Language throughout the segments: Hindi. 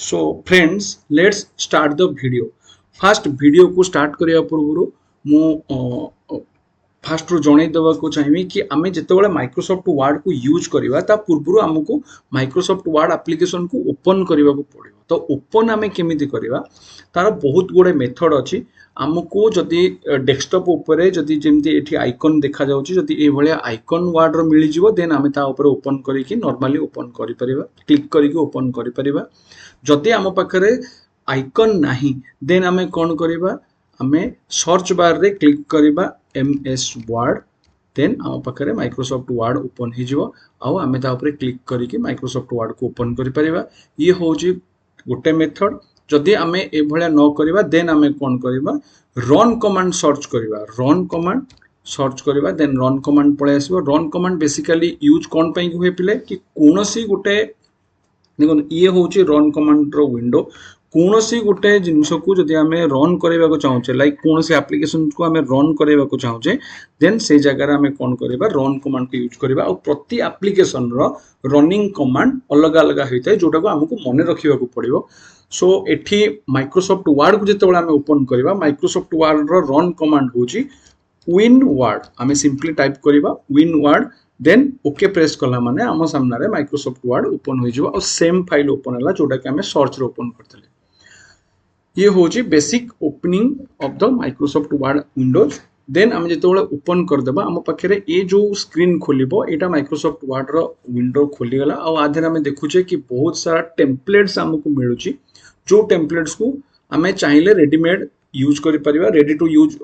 So friends let's start the video. Fast video को स्टार्ट करने पूर्व मु फास्ट रू जन देवाक चाहिए कि आम जिते माइक्रोसॉफ्ट वर्ड को यूज करवा ता पूर्व आमको माइक्रोसॉफ्ट वर्ड एप्लिकेशन को ओपन करने को पड़ो। तो ओपन आम केमी करवा तार बहुत गुड़े मेथड अच्छी। आमको जदि डेस्कटॉप उपरे जदि जमती एठी आइकन देखा जाउची जदि ए भलिया आइकन वर्ड रो मिली जिवो देन आमे ता ऊपर ओपन करिकि नॉर्मली ओपन करि परिबा, क्लिक करिकि ओपन करि परिबा। जदि आम पाखरे आइकन नाही देन आमे कोन करिबा, आमे सर्च बार रे क्लिक करिबा एमएस वर्ड देन आम पाखरे माइक्रोसॉफ्ट वर्ड ओपन हो जिवो आउ आमे ता ऊपर क्लिक करिकि माइक्रोसॉफ्ट वर्ड को ओपन करि परिबा। ये होची गोटे मेथड। जदि आमे ए भलिया न करिबा देन आमे कोन करिबा, रन कमांड सर्च करिबा। रन कमांड सर्च करिबा देन रन कमांड पळे आसीबो। रन कमांड बेसिकली यूज कोन पई हुए पिले कि कोनोसी गोटे देखो ये होची रन कमांड रो विंडो। कोनोसी गोटे जिंस को जदि आमे रन करबा को चाहूचे लाइक कोनोसी एप्लिकेशन को आमे रन करबा को चाहूचे देन से जगह रे आमे कोन करबा, रन कमांड को यूज करबा। और प्रति एप्लिकेशन रो रनिंग कमांड अलग अलग होइता है जोटा को हमको मन रखिबा को पड़िबो। सो एठी माइक्रोसॉफ्ट वर्ड को जते आमे ओपन करबा, माइक्रोसॉफ्ट वर्ड रो रन कमांड होची विन वर्ड। आमे सिंपली टाइप करबा win word then okay press कला माने आम सामने रे माइक्रोसॉफ्ट वर्ड ओपन हो जिवो और सेम फाइल ओपन होला जोटा कि आमे सर्च रे ओपन करथले। ये होची basic opening of the Microsoft Word windows. Then आम जिते ओपन करदेबा आम पाखे ये जो स्क्रीन खोलिबो एटा माइक्रोसॉफ्ट वर्ड रो विंडो खोलीगला। और आधे आम देखुचे कि बहुत सारा टेम्पलेट्स आमको मिलूची जो टेम्पलेट्स को आम चाहिए रेडीमेड यूज करि परिबा। रेडी टू यूज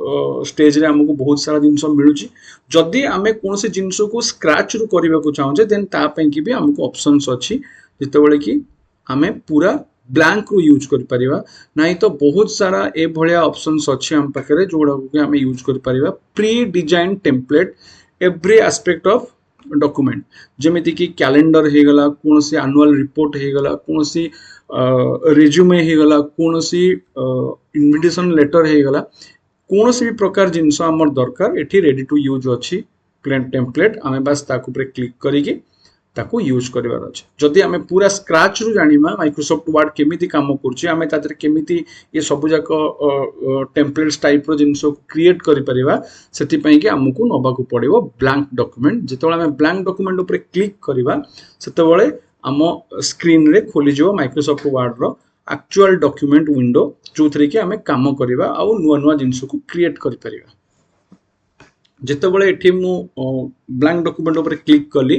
स्टेज रे हमको बहुत सारा जिनस मिलूची। जदि आम कौन से जिनस को स्क्रैच रू करबा को चाहूचे देन ता पई कि भी हमको ऑप्शंस अच्छी जिते कि आम पूरा ब्लैंक रू यूज कर परिबा। नहीं तो बहुत सारा ए भलिया ऑप्शंस अच्छी हम पाखरे जोड़ा को आम यूज कर परिबा। Pre design template every aspect of document जेमिति कि कैलेंडर हे गला, कौन सी एनुअल रिपोर्ट हे गला, कौन सी रिज्यूमे हे गला, कौन सी इनविटेशन लेटर हे गला, कौन सी भी प्रकार जिनस हमर दरकार एठी रेडी टू यूज अच्छी प्लेन टेम्पलेट। आमे बस ताकू पर क्लिक करिकि ताकू यूज करिवार अछि। जदि आमे पूरा स्क्रैच रू जानिबा माइक्रोसॉफ्ट वर्ड केमिति काम करछि, आमे तातिर केमिति ये सब जाक टेम्पलेट्स टाइप रो जिनस क्रिएट करि परिबा, सेति पई कि हमकु नबा को पड़िबो ब्लैंक डॉक्यूमेंट। जेतोळे आमे ब्लैंक डॉक्यूमेंट ऊपर क्लिक करिबा सेतेबेले आम स्क्रीन रे खोली जो माइक्रोसॉफ्ट वर्ड रो एक्चुअल डॉक्यूमेंट विंडो जो थरे कि आमे काम करिबा आ नुवा नुवा जिनस को क्रिएट करि परिबा। जितेबाला एठी मु ब्लैंक डॉक्यूमेंट ऊपर क्लिक कली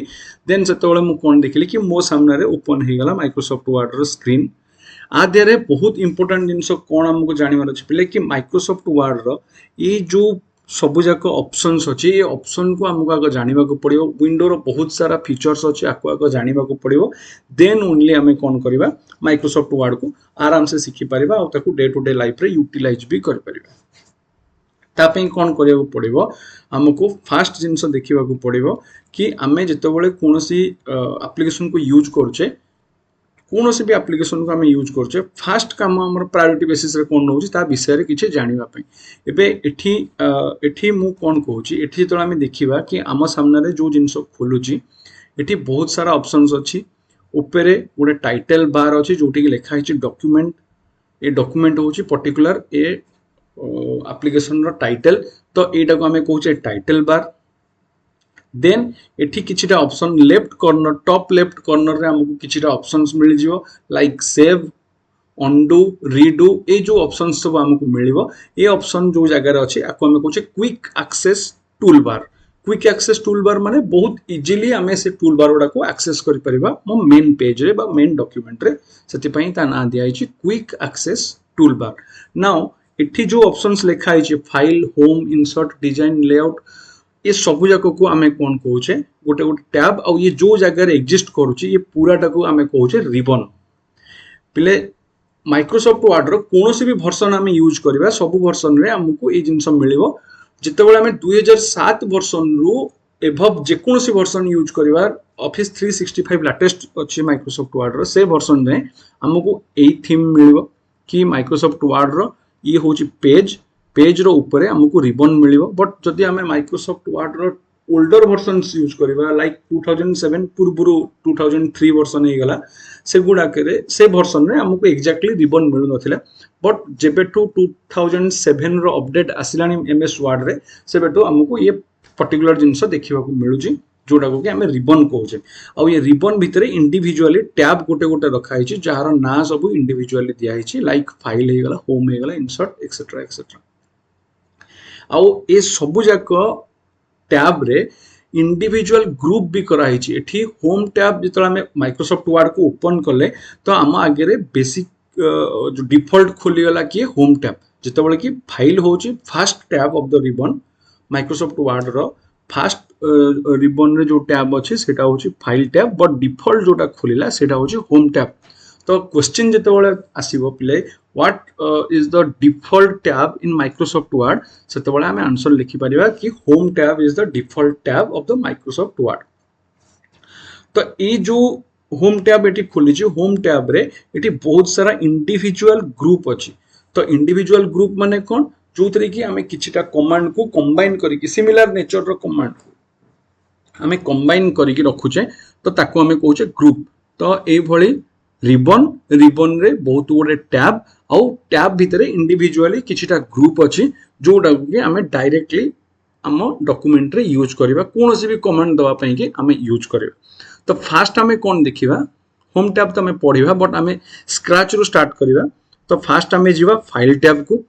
देन सेतेबाला मु कोन देखिली कि मो सामने रे ओपन हे गला माइक्रोसॉफ्ट वर्ड रो स्क्रीन। आ देरे बहुत इंपोर्टेंट जिनस कोन हमको जानिबार अछि पिले कि माइक्रोसॉफ्ट वर्ड रो ये जो सब जाक ऑप्शंस अछि ये ऑप्शन को हमको आगे जानिबा को पड़िबो। विंडो रो बहुत सारा फीचर्स अछि आको आगे जानिबा को पड़िबो देन ओनली हमें कोन करबा माइक्रोसॉफ्ट वर्ड को आराम से सिखि परिबा और ताकू डे टू डे लाइफ रे यूटिलाइज भी कर परिबा। तापई कौन करिया पड़िबो, हमको फास्ट जिनस देखिबा को पड़िबो कि आमे जेतेबेले कोनोसी एप्लिकेशन को यूज करछे, कोनोसी भी एप्लिकेशन को आमे यूज करछे फास्ट काम हमर प्रायोरिटी बेसिस रे कोन होउची ता विषय रे किछि जानिबा पई। एबे एठी मु कोन कहूची, एठी जेतेबेले आमे देखिबा कि आम सामने रे जो जिनस खोलुची एठी बहुत सारा ऑप्शंस अछि। ऊपरे गोटे टाइटल बार अछि जोटी कि लिखा हिची डॉक्यूमेंट। ए डॉक्यूमेंट होउची पर्टिकुलर ए एप्लिकेशन रो टाइटल, तो एटा को हमें कहूचे टाइटल बार। देन एठी किछिटा option left corner top left corner रे हमको किछिटा ऑप्शंस मिल जिवो लाइक सेव, अनडू, रीडू। ए जो ऑप्शंस सब हमको मिलिबो ए ऑप्शन जो जगह रे अछि आको हमें कहूचे quick access toolbar. Quick access toolbar माने बहुत इजीली हमें से टूल बार गुडा को एक्सेस करि परिबा मो मेन पेज रे बा मेन डॉक्यूमेंट रे। सेति पई ता ना दिया हिची quick access toolbar. Now इठी जो ऑप्शंस लिखा है file, home, insert, design, layout ये सब जाक को आमे कोन कहूचे गोटे गोटे टैब। और ये जो जगह एग्जिस्ट करूची ये पूराटा को आमे कहूचे रिबन। पिले माइक्रोसॉफ्ट वर्ड रो कोनोसी भी वर्जन आमे यूज करबा सब वर्जन रे हमको ए जिंस मिलिबो। जितेबाला आमे 2007 वर्जन रो एभव जे कोनोसी वर्जन यूज करबा ऑफिस 365 लेटेस्ट अछि माइक्रोसॉफ्ट वर्ड रो से वर्जन रे हमको ए थीम मिलिबो कि माइक्रोसॉफ्ट वर्ड रो ये होची पेज। पेज रो ऊपर हमको रिबन मिलिबो। बट जदि हमें माइक्रोसॉफ्ट वर्ड रो ओल्डर वर्सन्स यूज करवा लाइक 2007 पूर्व 2003 वर्सन हो गला से गुड़ाक से वर्सन रे हमको एक्जाक्टली रिबन मिलु नथिला बट जेबेठू 2007 रो अपडेट आसिलानी एमएस वर्ड रे सेबेठू हमको ये पर्टिकुलर जिंस देखा मिलूँ जोटा को आम रिबन कहे आउ ये रिबन भितर इंडिविजुअली टैब गोटे गोटे रखाई जार ना सब इंडिविजुअली दिखाई लाइक फाइल हो गला होम हो गला इंसर्ट एक्सेट्रा एक्सेट्रा आउ ये सब जाक टैब रे इंडिविजुअल ग्रुप भी कराई एठी होम टैब जो आम माइक्रोसॉफ्ट वर्ड को ओपन कले तो आम आगे बेसिक जो डिफॉल्ट खोलीगला किए होम टैब जितेबाला कि फाइल हूँ first tab of the ribbon Microsoft Word रो फास्ट रिबन रे जो टैब अच्छे सेटा हूँ फाइल टैब बट डिफॉल्ट जोटा खोलिला सेटा हूँ होम टैब तो क्वेश्चन जितेबाला आसीबो पिले what is the default tab in Microsoft Word सेतेबाला आमे आंसर लिखि परिबा कि home tab is the default tab of the Microsoft Word तो ये जो होम टैब एटी खोली होम टैब रे एटी बहुत सारा इंडिविजुअल ग्रुप अच्छी तो इंडिविजुअल ग्रुप माने कौन जो थी कि आम किछिटा कमांड को कंबाइन करके सिमिलर नेचर रो कमांड को आम कंबाइन करके रखुचे तो ताको आम कहूचे ग्रुप तो ये भली रिबन रिबन रे बहुत गुडे टैब आउ टैब भितर इंडिविजुअली किछिटा ग्रुप अच्छी जोटा कि आम डायरेक्टली आम डॉक्यूमेंट रे यूज करबा कोनोसी भी कमांड दवा पई कि आम यूज करबा तो फास्ट आम कौन देखा होम टैब तो आम पढ़ा बट आम स्क्रैच रू स्टार्ट करवा तो फास्ट आम जीवा फाइल टैब को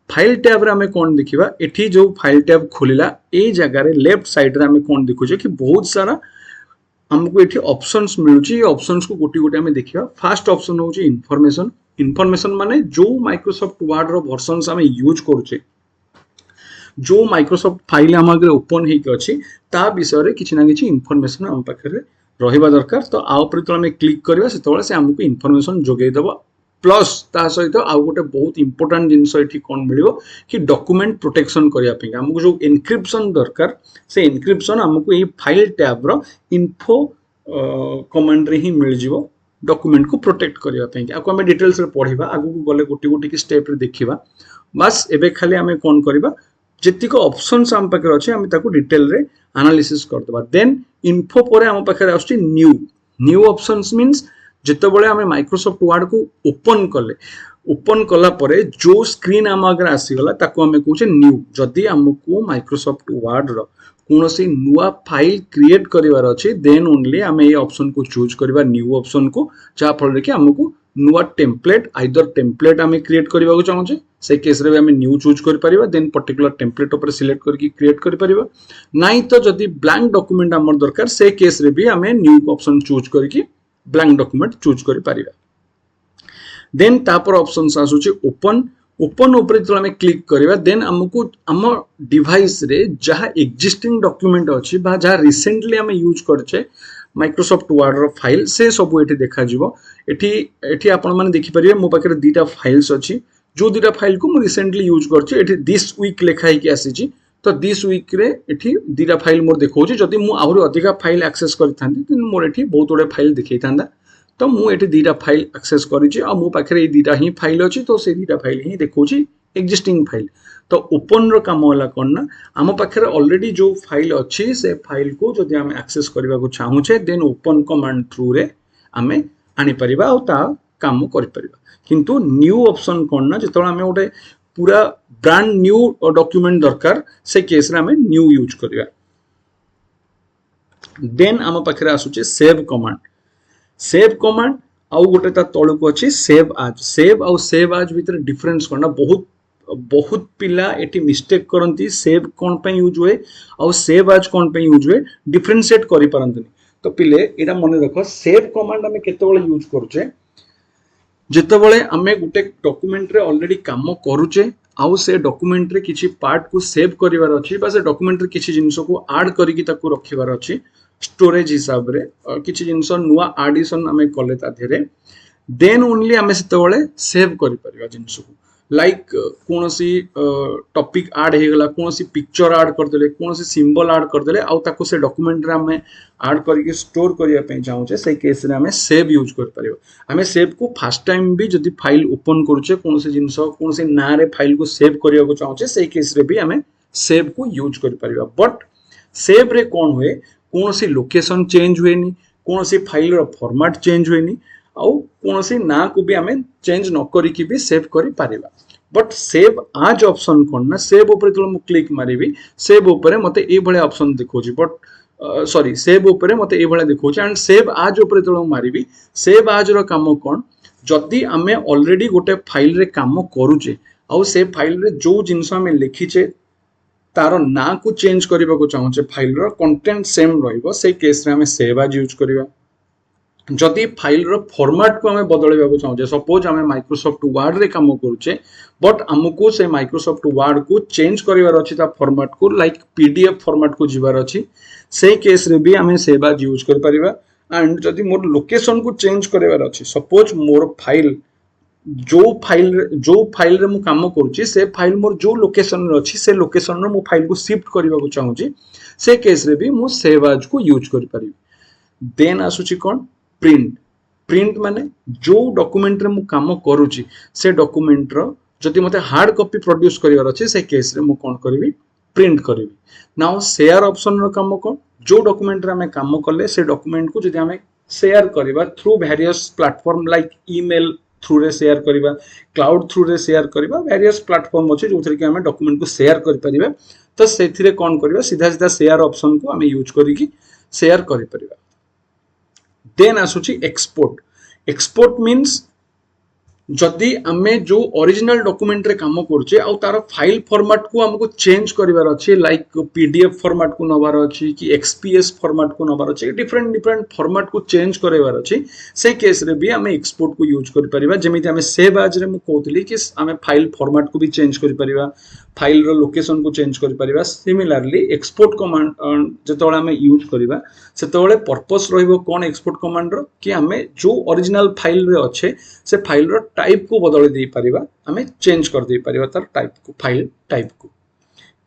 फाइल टैब रे आम कौन देखा एठी जो फाइल टैब खोलिला ए जगह रे लेफ्ट साइड रे आम कौन देखुचे कि बहुत सारा हमको ये ऑप्शंस मिलूची ऑप्शंस को गोटी गोटी आम देखा फास्ट ऑप्शन हूँ इनफॉरमेशन इनफॉरमेशन माने जो माइक्रोसॉफ्ट वर्ड रो वर्जन्स आम यूज करुचे जो माइक्रोसॉफ्ट फाइल आम आगे ओपन होती ता विषय रे किछि ना किछि इनफॉरमेशन आम पाखे रहिबा दरकार तो आ ऊपर तो आम क्लिक करवा से आमको इनफॉरमेशन जोगेदेव प्लस ता सहित आउ गोटे बहुत इंपोर्टेंट जिनस ये कौन मिल कि डॉक्यूमेंट प्रोटेक्शन करने आमको जो एनक्रिप्शन दरकार से एनक्रिप्शन आमको ये फाइल टैब रो इन्फो कमांड रे ही मिल जिवो डॉक्यूमेंट को प्रोटेक्ट करने आपको आम डिटेल्स पढ़ा आगू गले गोटे गोटे स्टेप देखा बस एबे खाली आम कौन करवा जेतिक ऑप्शंस आम पाखे अच्छे आम डिटेल रे एनालिसिस करदबा देन इन्फो पर आम पाखे आसुची न्यू न्यू ऑप्शंस मीन्स जितेबाला आम माइक्रोसॉफ्ट वर्ड को ओपन कला परे जो स्क्रीन आम आगे आसीगला ताको आम कहूचे न्यू जदि आमको माइक्रोसॉफ्ट वर्ड रो कौनसी नुआ फाइल क्रिएट करिवार अछि देन ओनली आम ये ऑप्शन को चूज करबा न्यू ऑप्शन को जहाँ फल कि आमको नुआ टेम्पलेट आइदर टेम्पलेट आम क्रिएट करबा को चाहूचे से केस रे आम न्यू चूज कर परिबा देन पर्टिकुलर टेम्पलेट ऊपर सिलेक्ट करके क्रिएट कर परिबा नाही तो जदि ब्लैंक डॉक्यूमेंट हमर दरकार से केस रे भी आम न्यू ऑप्शन चूज करके ब्लैंक डॉक्यूमेंट चूज कर परिबा देन तापर ऑप्शंस आसुची ओपन ओपन ऊपर जो आम क्लिक करवा देन आमको आम डिवाइस रे जहाँ एक्जिस्टिंग डॉक्यूमेंट अच्छी जहाँ रिसेंटली आम यूज करछे माइक्रोसॉफ्ट वर्ड रो फाइल से सब ये देखा एठी आपण माने देखि परिबे मो पाखे दीटा फाइल्स अच्छी जो दीटा फाइल को मु रिसेंटली यूज करछे एठी दिस वीक लिखाई कि आसीची तो दिस वीक रे एठी दीटा फाइल मोर देखौची जदि मु आहुरी अधिका फाइल एक्सेस करथांती त मोर एठी बहुत गुडे फाइल देखैथांदा तो मु एठी दीटा फाइल एक्सेस करिछि आ मो पाखे दीटा ही फाइल अछि तो से दीटा फाइल ही देखौची एक्जिस्टिंग फाइल तो ओपन रो काम होला कोन ना आम पाखे ऑलरेडी जो फाइल अच्छी से फाइल को जदि आम एक्सेस करबा को चाहूछे देन ओपन कमांड थ्रू रे आमे आनी परिबा आ ता काम करि परिबा किंतु न्यू ऑप्शन कोन ना जतों आमे गोटे पूरा ब्रांड न्यू डॉक्यूमेंट दरकार से केस रे आमे न्यू यूज करबा देन आम पाखे आसुचे सेव कमांड आउ गोटे ता तळको अछि सेव आज भीतर डिफरेंस कोन ना बहुत पिला एटी मिस्टेक करती सेव कौन पे यूज हुए और सेव आज कौन पे यूज हुए डिफरेंशिएट करि पारंतनी तो पिले एटा मन रख सेव कमांड आमे केतेबेले यूज करूचे जेतेबेले आमे गुटे डॉक्यूमेंट रे ऑलरेडी काम करूचे आउ से डॉक्यूमेंट रे किछि पार्ट को सेव करिवार अछि बा से डॉक्यूमेंट रे किछि जिंसो को ऐड करिकि ताको रखिवार अछि स्टोरेज हिसाब रे किछि जिंसो नुवा एडिशन आमे कले ता धेरे देन ओनली आमे सेतेबेले सेव करि परिबा जिंसो को लाइक कौन सी टॉपिक ऐड हो गला कौन सी पिक्चर ऐड करदेले कौन सी सिंबल ऐड करदेले आउ ताको से डॉक्यूमेंट रे हमें ऐड करके स्टोर करिया पे चाहूचे से केस रे हमें सेव यूज कर परिबो हमें सेव को फर्स्ट टाइम भी जदी फाइल ओपन करूचे कौन से जिंस कौन से ना रे फाइल को सेव करिया को चाहूचे से केस रे भी हमें सेव को यूज कर परिबो बट सेव रे कौन हुए कौन सी लोकेशन चेंज हुए कौन सी फाइल रो फॉर्मेट चेंज हुए आउ कौन सी ना को भी आमे चेंज न करी भी सेव करि पारिबा बट सेव आज ऑप्शन कौन ना सेव ऊपर जो मु क्लिक मारिबी सेव ऊपर मते ए भले ऑप्शन देखौची बट सॉरी सेव ऊपर मते ए भले देखौची एंड सेव आज ऊपर जो मारिबी सेव आज रो काम कौन जदि आमे ऑलरेडी गोटे फाइल रे काम करूचे आउ से फाइल रे जो जिनस आमे लिखिचे तार ना को चेंज करबा को चाहूचे फाइल रो कंटेंट सेम रहइबो से केस रे आमे सेव आज यूज करबा जदि फाइल रो फॉर्मेट को आमे बदलबा को चाहूचे सपोज आमे माइक्रोसॉफ्ट वर्ड रे काम करूचे बट हमको से माइक्रोसॉफ्ट वर्ड को चेंज करिवार अछि ता फॉर्मेट को लाइक पीडीएफ फॉर्मेट को जिवार अछि से केस रे भी आमे सेव आज यूज कर परिबा एंड जदि मोर लोकेशन को चेंज करिवार अछि सपोज मोर फाइल जो फाइल रे मु काम करूची से फाइल मोर जो लोकेशन रे अछि से लोकेशन रो मु फाइल को शिफ्ट करबा को चाहूची से केस रे भी मु सेव आज को यूज कर परिबी देन आसुची कोन प्रिंट प्रिंट माने जो डॉक्यूमेंट रे मु काम करूची से डॉक्यूमेंट रो जदि मते हार्ड कॉपी प्रोड्यूस करिवार अछि से केस रे मु कोन करबी प्रिंट करबी नाउ शेयर ऑप्शन रो काम कोन जो डॉक्यूमेंट रे हमें काम करले से डॉक्यूमेंट को जदि हमें शेयर करबा through various platform like email through रे शेयर करबा क्लाउड थ्रू रे शेयर करबा वेरियस प्लेटफॉर्म अछि जोथरे कि हमें डॉक्यूमेंट को शेयर कर परिबा तो सेथिरे कोन करबा सीधा सीधा शेयर ऑप्शन को हमें यूज करी कि शेयर करि परिबा देन आसुची एक्सपोर्ट एक्सपोर्ट मीन्स जदि आमे जो ओरिजिनल डॉक्यूमेंट रे काम करछे आ तार फाइल फॉर्मेट को हमको चेंज करिवार अछि लाइक पीडीएफ फॉर्मेट को नबार अछि कि एक्सपीएस फॉर्मेट को नबार अछि डिफरेंट फॉर्मेट को चेंज करिवार अछि से केस रे भी हमें एक्सपोर्ट को यूज करि परिबा जेमिति हमें सेव आज रे मु कहतली कि हमें फाइल फॉर्मेट को भी चेंज करि परिबा फाइल रो लोकेशन को चेंज करि परिबा सिमिलरली एक्सपोर्ट कमांड जतोळे हमें यूज करिबा सेतोळे पर्पस रहिबो कोन एक्सपोर्ट कमांड रो कि हमें जो ओरिजिनल फाइल रे अच्छे से फाइल रो टाइप को बदल दे परिबा हमें चेंज कर दे परिबा तार टाइप को फाइल टाइप को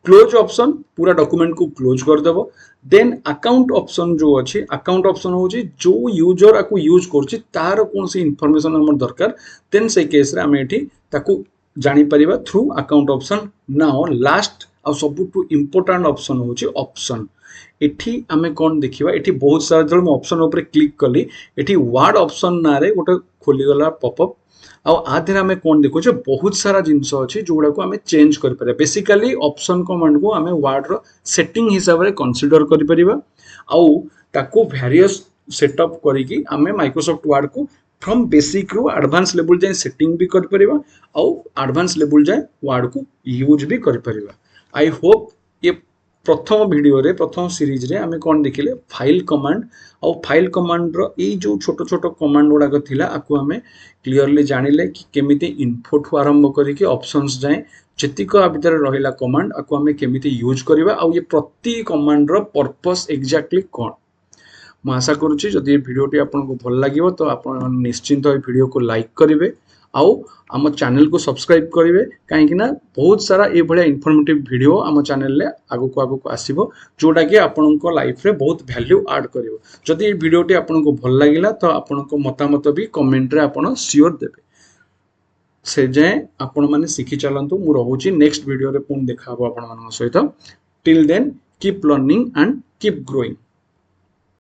क्लोज ऑप्शन पूरा डॉक्यूमेंट को क्लोज कर देबो देन अकाउंट ऑप्शन जो अछि अकाउंट ऑप्शन होछि जो यूजर आकु यूज करछि तार कोन से इंफॉर्मेशन हमर दरकार देन से केस रे हमें एठी ताकू जानि परिबा through account option now last आ सबटू इंपोर्टेंट ऑप्शन होछि ऑप्शन एठी हमें कोन देखिबा एठी बहुत सारा जल मैं ऑप्शन ऊपर क्लिक कली एठी वर्ड ऑप्शन ना रे गोटे खोली गला पॉपअप आ आधे हमें कोन देखो जे बहुत सारा जिंस अछि जोडा को हमें चेंज कर परिबा बेसिकली ऑप्शन कमांड को हमें वर्ड रो सेटिंग हिसाब रे कंसीडर कर परिबा आ ताको वेरियस सेटअप करी कि हमें माइक्रोसॉफ्ट वर्ड को फ्रॉम बेसिक रो एडवांस लेवल जाय सेटिंग भी कर परिबा आ एडवांस लेवल जाय वर्ड को यूज भी कर परिबा आई होप ये प्रथम वीडियो रे प्रथम सीरीज रे हमें कोन देखिले फाइल कमांड और फाइल कमांड रो ए जो छोटो छोटो कमांड गुडा को थिला आकु हमें क्लियरली जानिले कि केमिति इनपुट ठु आरंभ करी कि ऑप्शंस जाए जतिक आ भीतर रहिला कमांड आकु हमें केमिति यूज करबा आ ये प्रति कमांड रो पर्पस एग्जैक्टली कोन मैं आशा करूची जदि वीडियोटी आपको भल लगे तो आप निश्चिंत वीडियो को लाइक करेंगे आउ आम चैनल को सब्सक्राइब करेंगे कहीं बहुत सारा ये भाया इनफॉर्मेटिव वीडियो आम चैनल रे आगो आसीबो जोटा कि आपण लाइफ रे बहुत वैल्यू ऐड करिवो जदि ये वीडियोटी आपको भल लगिला तो आपण मतामत भी कमेंट रे आपण श्योर देबे से जाए आपण माने सिखि चलंतु मु रहूची नेक्स्ट वीडियो रे पुन देखाबो आपण मान सहित till then keep learning and keep growing.